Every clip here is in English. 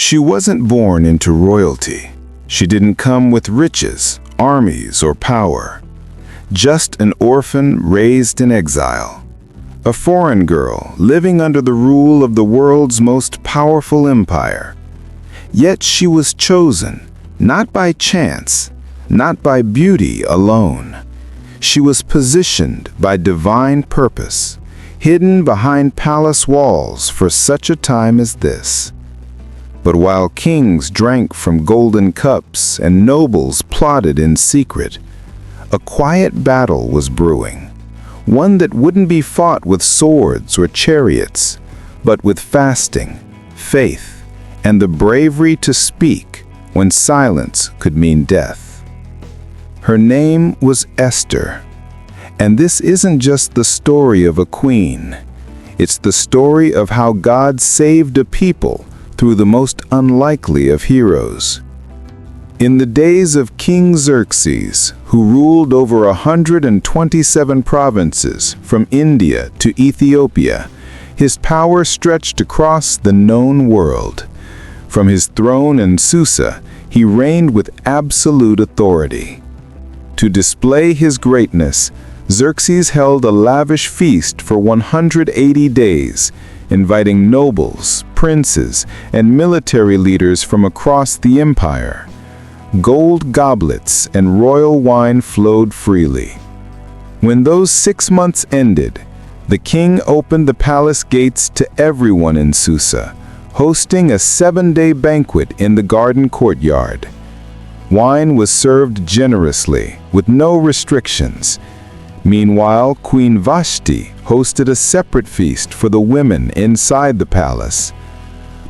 She wasn't born into royalty. She didn't come with riches, armies, or power. Just an orphan raised in exile. A foreign girl living under the rule of the world's most powerful empire. Yet she was chosen, not by chance, not by beauty alone. She was positioned by divine purpose, hidden behind palace walls for such a time as this. But while kings drank from golden cups and nobles plotted in secret, a quiet battle was brewing, one that wouldn't be fought with swords or chariots, but with fasting, faith, and the bravery to speak when silence could mean death. Her name was Esther, and this isn't just the story of a queen. It's the story of how God saved a people through the most unlikely of heroes. In the days of King Xerxes, who ruled over 127 provinces from India to Ethiopia, his power stretched across the known world. From his throne in Susa, he reigned with absolute authority. To display his greatness, Xerxes held a lavish feast for 180 days, inviting nobles, princes, and military leaders from across the empire. Gold goblets and royal wine flowed freely. When those 6 months ended, the king opened the palace gates to everyone in Susa, hosting a 7-day banquet in the garden courtyard. Wine was served generously, with no restrictions. Meanwhile, Queen Vashti hosted a separate feast for the women inside the palace.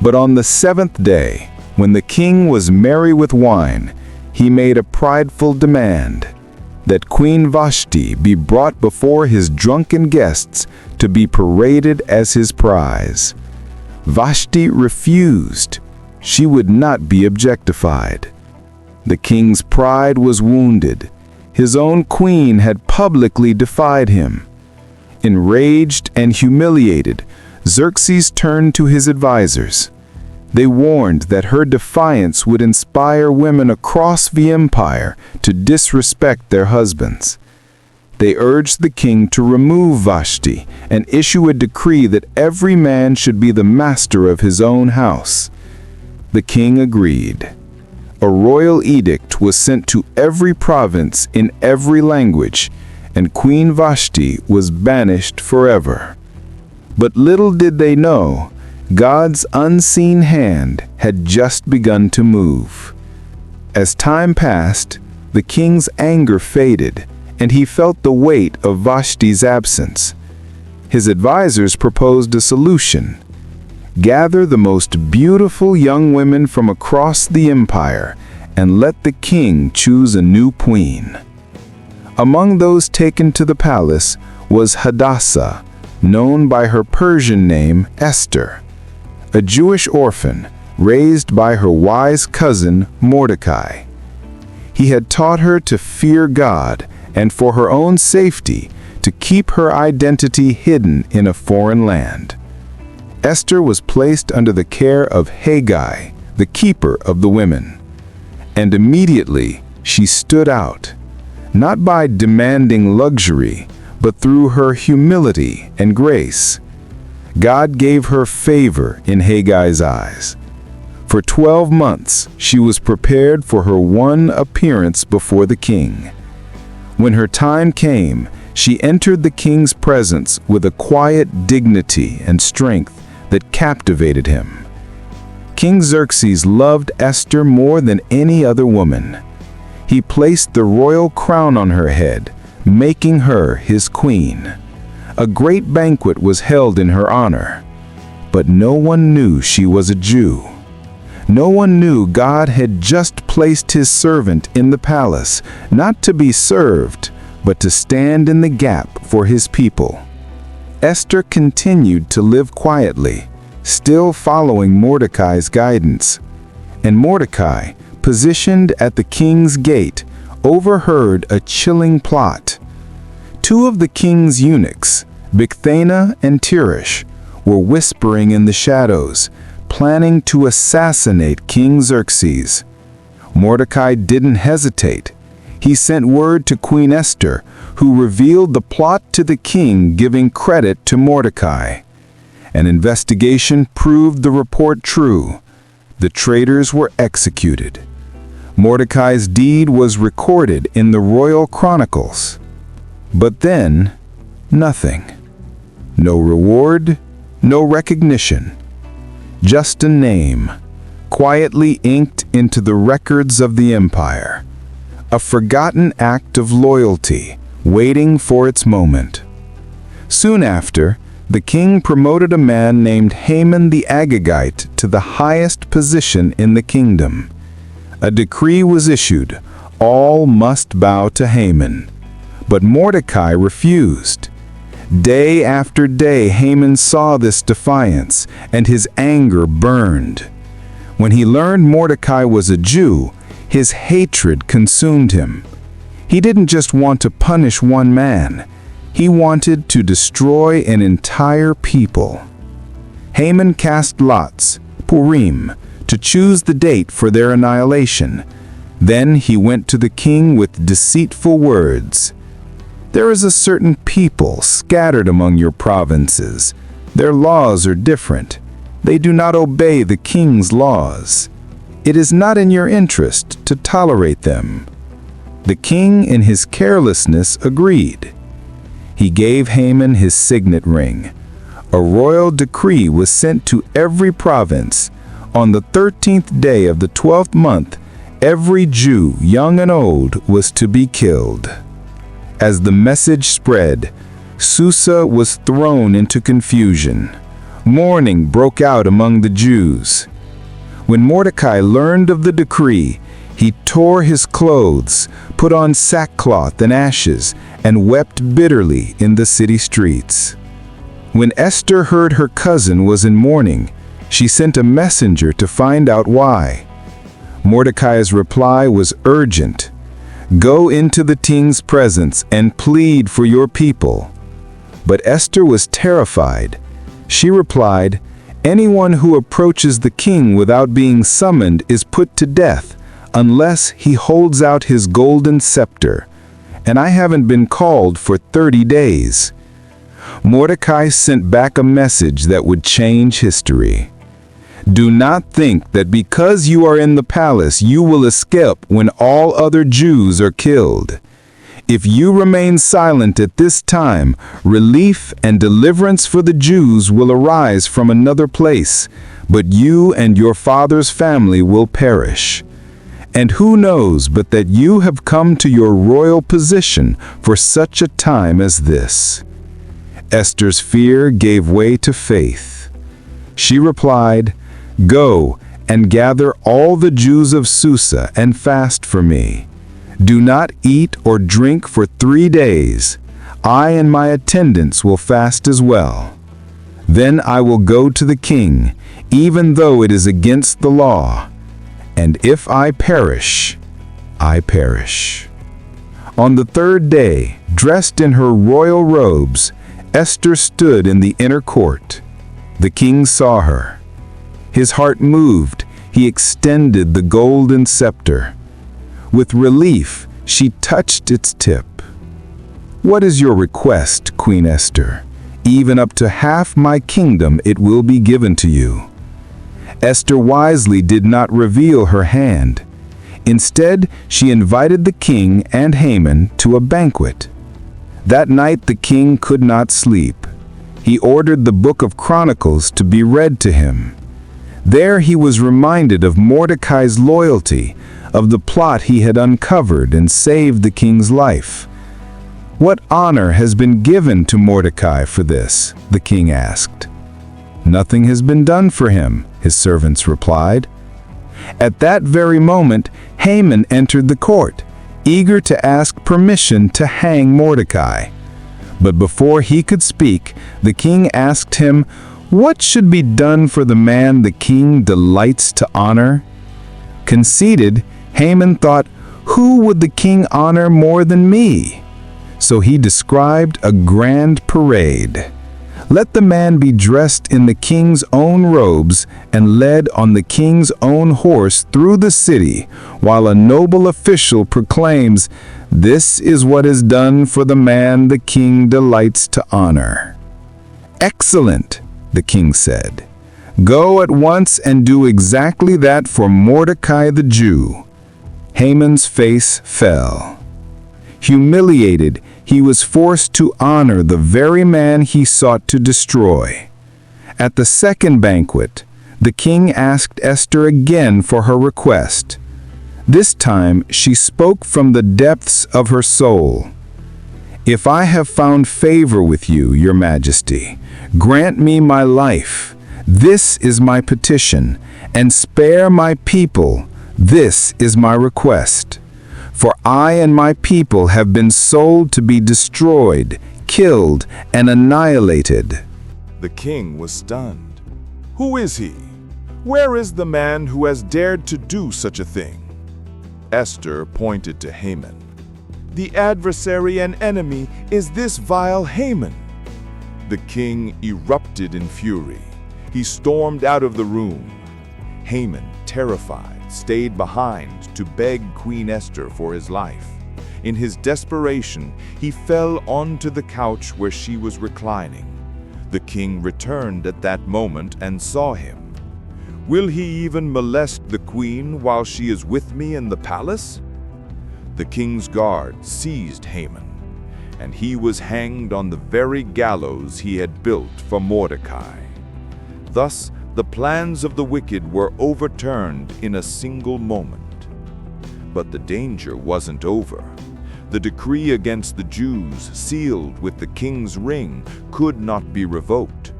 But on the 7th day, when the king was merry with wine, he made a prideful demand that Queen Vashti be brought before his drunken guests to be paraded as his prize. Vashti refused. She would not be objectified. The king's pride was wounded. His own queen had publicly defied him. Enraged and humiliated, Xerxes turned to his advisors. They warned that her defiance would inspire women across the empire to disrespect their husbands. They urged the king to remove Vashti and issue a decree that every man should be the master of his own house. The king agreed. A royal edict was sent to every province in every language, and Queen Vashti was banished forever. But little did they know, God's unseen hand had just begun to move. As time passed, the king's anger faded, and he felt the weight of Vashti's absence. His advisors proposed a solution. Gather the most beautiful young women from across the empire, and let the king choose a new queen. Among those taken to the palace was Hadassah, known by her Persian name Esther, a Jewish orphan raised by her wise cousin Mordecai. He had taught her to fear God and, for her own safety, to keep her identity hidden in a foreign land. Esther was placed under the care of Haggai, the keeper of the women. And immediately she stood out, not by demanding luxury, but through her humility and grace. God gave her favor in Haggai's eyes. For 12 months, she was prepared for her one appearance before the king. When her time came, she entered the king's presence with a quiet dignity and strength that captivated him. King Xerxes loved Esther more than any other woman. He placed the royal crown on her head, making her his queen. A great banquet was held in her honor, but no one knew she was a Jew. No one knew God had just placed his servant in the palace, not to be served, but to stand in the gap for his people. Esther continued to live quietly, still following Mordecai's guidance. And Mordecai, positioned at the king's gate, overheard a chilling plot. 2 of the king's eunuchs, Bigthana and Teresh, were whispering in the shadows, planning to assassinate King Xerxes. Mordecai didn't hesitate. He sent word to Queen Esther, who revealed the plot to the king, giving credit to Mordecai. An investigation proved the report true. The traitors were executed. Mordecai's deed was recorded in the royal chronicles. But then, nothing. No reward, no recognition. Just a name, quietly inked into the records of the empire. A forgotten act of loyalty, waiting for its moment. Soon after, the king promoted a man named Haman the Agagite to the highest position in the kingdom. A decree was issued: all must bow to Haman. But Mordecai refused. Day after day, Haman saw this defiance, and his anger burned. When he learned Mordecai was a Jew, his hatred consumed him. He didn't just want to punish one man. He wanted to destroy an entire people. Haman cast lots, Purim, to choose the date for their annihilation. Then he went to the king with deceitful words. "There is a certain people scattered among your provinces. Their laws are different. They do not obey the king's laws. It is not in your interest to tolerate them." The king, in his carelessness, agreed. He gave Haman his signet ring. A royal decree was sent to every province. On the 13th day of the 12th month, every Jew, young and old, was to be killed. As the message spread, Susa was thrown into confusion. Mourning broke out among the Jews. When Mordecai learned of the decree, he tore his clothes, put on sackcloth and ashes, and wept bitterly in the city streets. When Esther heard her cousin was in mourning, she sent a messenger to find out why. Mordecai's reply was urgent. "Go into the king's presence and plead for your people." But Esther was terrified. She replied, "Anyone who approaches the king without being summoned is put to death, unless he holds out his golden scepter, and I haven't been called for 30 days. Mordecai sent back a message that would change history. "Do not think that because you are in the palace you will escape when all other Jews are killed. If you remain silent at this time, relief and deliverance for the Jews will arise from another place, but you and your father's family will perish. And who knows but that you have come to your royal position for such a time as this?" Esther's fear gave way to faith. She replied, "Go and gather all the Jews of Susa and fast for me. Do not eat or drink for 3 days. I and my attendants will fast as well. Then I will go to the king, even though it is against the law. And if I perish, I perish." On the 3rd day, dressed in her royal robes, Esther stood in the inner court. The king saw her. His heart moved. He extended the golden scepter. With relief, she touched its tip. "What is your request, Queen Esther? Even up to half my kingdom it will be given to you." Esther wisely did not reveal her hand. Instead, she invited the king and Haman to a banquet. That night the king could not sleep. He ordered the Book of Chronicles to be read to him. There he was reminded of Mordecai's loyalty, of the plot he had uncovered and saved the king's life. "What honor has been given to Mordecai for this?" the king asked. "Nothing has been done for him," his servants replied. At that very moment, Haman entered the court, eager to ask permission to hang Mordecai. But before he could speak, the king asked him, "What should be done for the man the king delights to honor?" Conceited, Haman thought, "Who would the king honor more than me?" So he described a grand parade. Let the man be dressed in the king's own robes and led on the king's own horse through the city, while a noble official proclaims, 'This is what is done for the man the king delights to honor.'" "Excellent," the king said. "Go at once and do exactly that for Mordecai the Jew." Haman's face fell. Humiliated, he was forced to honor the very man he sought to destroy. At the second banquet, the king asked Esther again for her request. This time, she spoke from the depths of her soul. "If I have found favor with you, your majesty, grant me my life. This is my petition, and spare my people. This is my request. For I and my people have been sold to be destroyed, killed, and annihilated." The king was stunned. Who is he? Where is the man who has dared to do such a thing? Esther pointed to Haman. "The adversary and enemy is this vile Haman." The king erupted in fury. He stormed out of the room. Haman, terrified, stayed behind to beg Queen Esther for his life. In his desperation, he fell onto the couch where she was reclining. The king returned at that moment and saw him. "Will he even molest the queen while she is with me in the palace?" The king's guard seized Haman, and he was hanged on the very gallows he had built for Mordecai. Thus, the plans of the wicked were overturned in a single moment. But the danger wasn't over. The decree against the Jews, sealed with the king's ring, could not be revoked.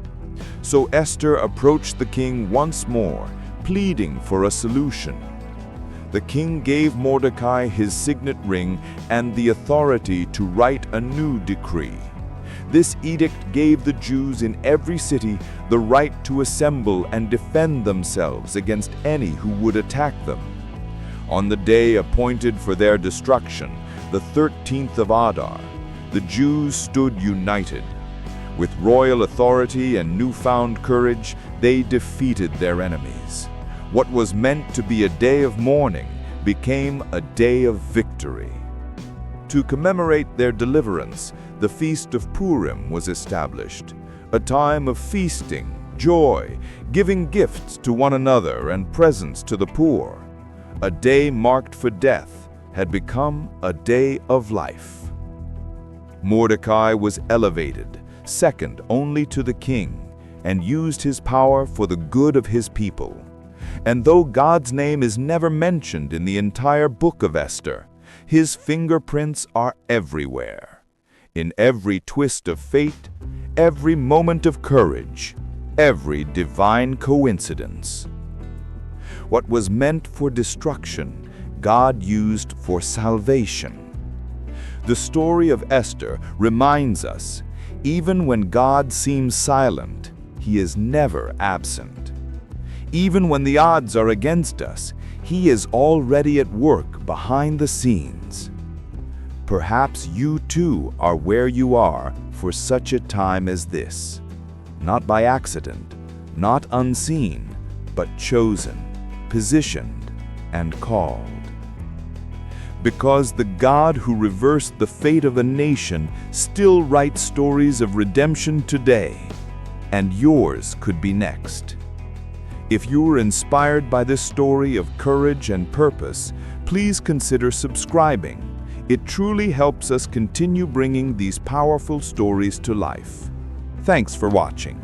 So Esther approached the king once more, pleading for a solution. The king gave Mordecai his signet ring and the authority to write a new decree. This edict gave the Jews in every city the right to assemble and defend themselves against any who would attack them. On the day appointed for their destruction, the 13th of Adar, the Jews stood united. With royal authority and newfound courage, they defeated their enemies. What was meant to be a day of mourning became a day of victory. To commemorate their deliverance, the Feast of Purim was established, a time of feasting, joy, giving gifts to one another and presents to the poor. A day marked for death had become a day of life. Mordecai was elevated, second only to the king, and used his power for the good of his people. And though God's name is never mentioned in the entire Book of Esther, his fingerprints are everywhere. In every twist of fate, every moment of courage, every divine coincidence. What was meant for destruction, God used for salvation. The story of Esther reminds us, even when God seems silent, he is never absent. Even when the odds are against us, he is already at work behind the scenes. Perhaps you too are where you are for such a time as this. Not by accident, not unseen, but chosen, positioned, and called. Because the God who reversed the fate of a nation still writes stories of redemption today, and yours could be next. If you were inspired by this story of courage and purpose, please consider subscribing. It truly helps us continue bringing these powerful stories to life. Thanks for watching.